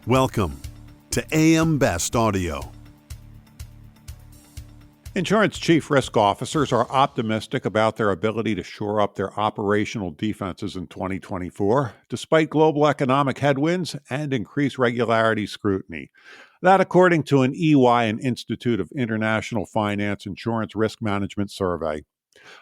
Welcome to AM Best Audio. Insurance chief risk officers are optimistic about their ability to shore up their operational defenses in 2024, despite global economic headwinds and increased regularity scrutiny. That, according to an EY and Institute of International Finance Insurance Risk Management survey.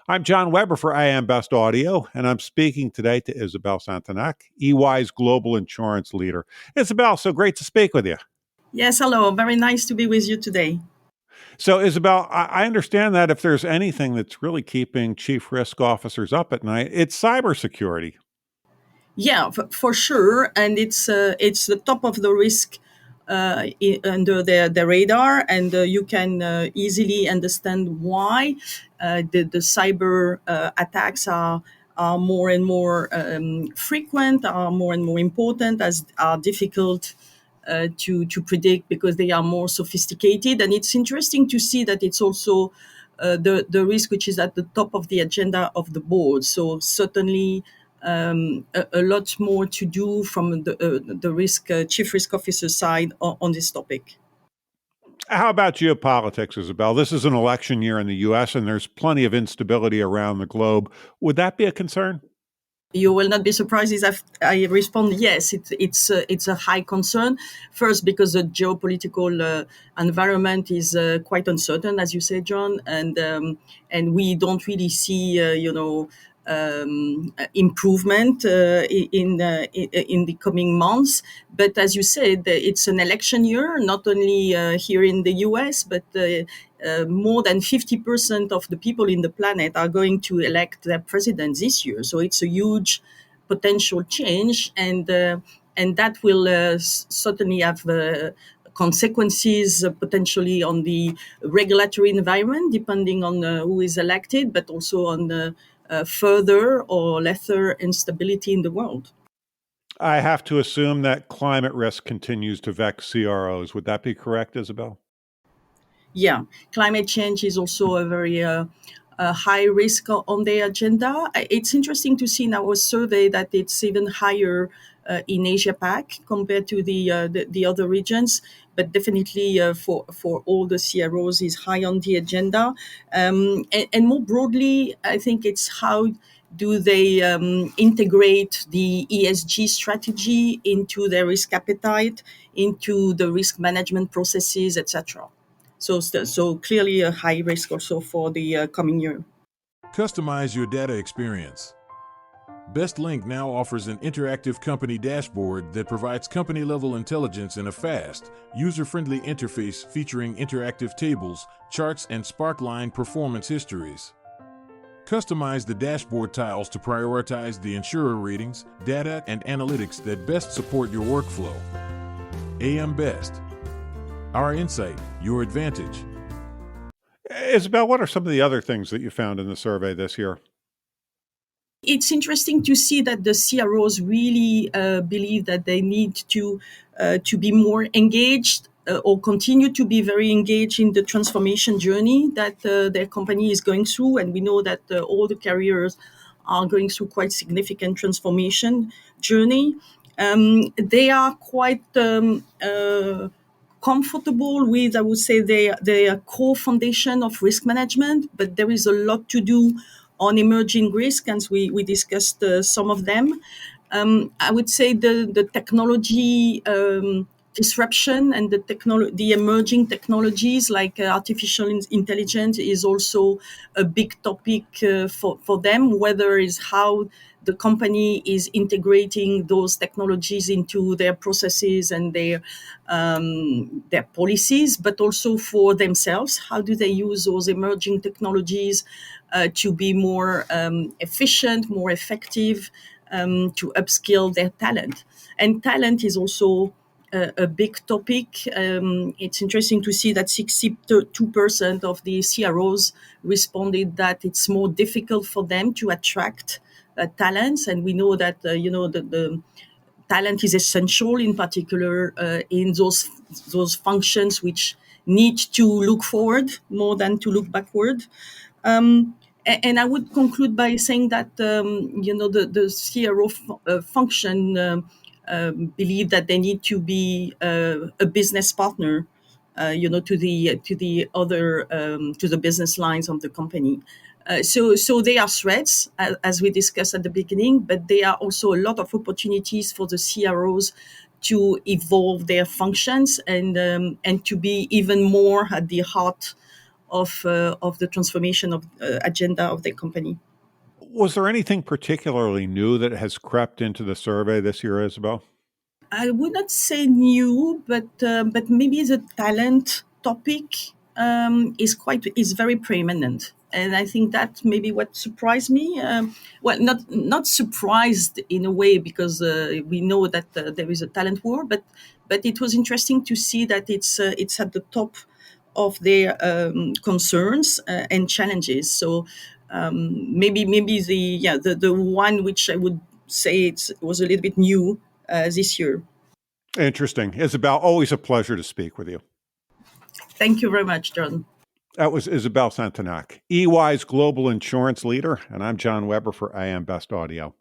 I'm John Weber for AM Best Audio, and I'm speaking today to Isabelle Santenac, EY's global insurance leader. Isabelle, so great to speak with you. Yes, hello. Very nice to be with you today. So, Isabelle, I understand that if there's anything that's really keeping chief risk officers up at night, it's cybersecurity. Yeah, for sure, and it's the top of the risk under the radar, and you can easily understand why the cyber attacks are more and more frequent, are more and more important, as are difficult to predict because they are more sophisticated. And it's interesting to see that it's also the risk which is at the top of the agenda of the board. So certainly a lot more to do from the risk chief risk officer side on this topic. How about geopolitics, Isabelle? This is an election year in the U.S., and there's plenty of instability around the globe. Would that be a concern? You will not be surprised if I respond yes. It's a high concern. First, because the geopolitical environment is quite uncertain, as you say, John, and we don't really see improvement in the coming months. But as you said, it's an election year, not only here in the U.S. but more than 50% of the people in the planet are going to elect their president this year. So it's a huge potential change, and that will certainly have consequences potentially on the regulatory environment, depending on who is elected, but also on further or lesser instability in the world. I have to assume that climate risk continues to vex CROs. Would that be correct, Isabelle? Yeah, climate change is also a very high risk on the agenda. It's interesting to see in our survey that it's even higher in Asia Pac compared to the other regions, but definitely for all the CROs is high on the agenda. And more broadly, I think it's how do they integrate the ESG strategy into their risk appetite, into the risk management processes, etc. So clearly a high risk also for the coming year. Customize your data experience. BestLink now offers an interactive company dashboard that provides company-level intelligence in a fast, user-friendly interface featuring interactive tables, charts, and Sparkline performance histories. Customize the dashboard tiles to prioritize the insurer ratings, data, and analytics that best support your workflow. AM Best. Our insight, your advantage. Isabelle, what are some of the other things that you found in the survey this year? It's interesting to see that the CROs really believe that they need to be more engaged or continue to be very engaged in the transformation journey that their company is going through. And we know that all the carriers are going through quite significant transformation journey. They are quite comfortable with, I would say, their core foundation of risk management, but there is a lot to do on emerging risk, and we discussed some of them. I would say the technology disruption and the emerging technologies like artificial intelligence is also a big topic for them, whether is how the company is integrating those technologies into their processes and their policies, but also for themselves. How do they use those emerging technologies to be more efficient, more effective, to upskill their talent? And talent is also a big topic. It's interesting to see that 62% of the CROs responded that it's more difficult for them to attract talents, and we know that the talent is essential, in particular in those functions which need to look forward more than to look backward. And I would conclude by saying that the CRO function believe that they need to be a business partner, to the business lines of the company. So they are threats, as we discussed at the beginning, but there are also a lot of opportunities for the CROs to evolve their functions and to be even more at the heart of the transformation of agenda of their company. Was there anything particularly new that has crept into the survey this year, Isabelle? I would not say new, but maybe the talent topic is very preeminent, and I think that maybe what surprised me. Well, not surprised in a way, because we know that there is a talent war, but it was interesting to see that it's at the top of their concerns and challenges. So maybe the one which I would say it was a little bit new this year. Interesting. Isabelle, always a pleasure to speak with you. Thank you very much, John. That was Isabelle Santenac, EY's global insurance leader, and I'm John Weber for AM Best Audio.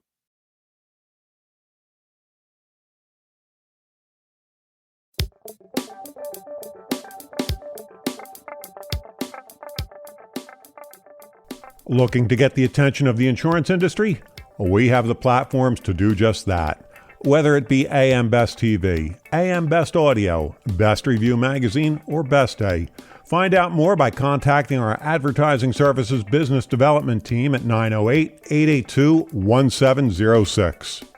Looking to get the attention of the insurance industry? We have the platforms to do just that. Whether it be AM Best TV, AM Best Audio, Best Review Magazine, or Best Day, find out more by contacting our Advertising Services Business Development Team at 908-882-1706.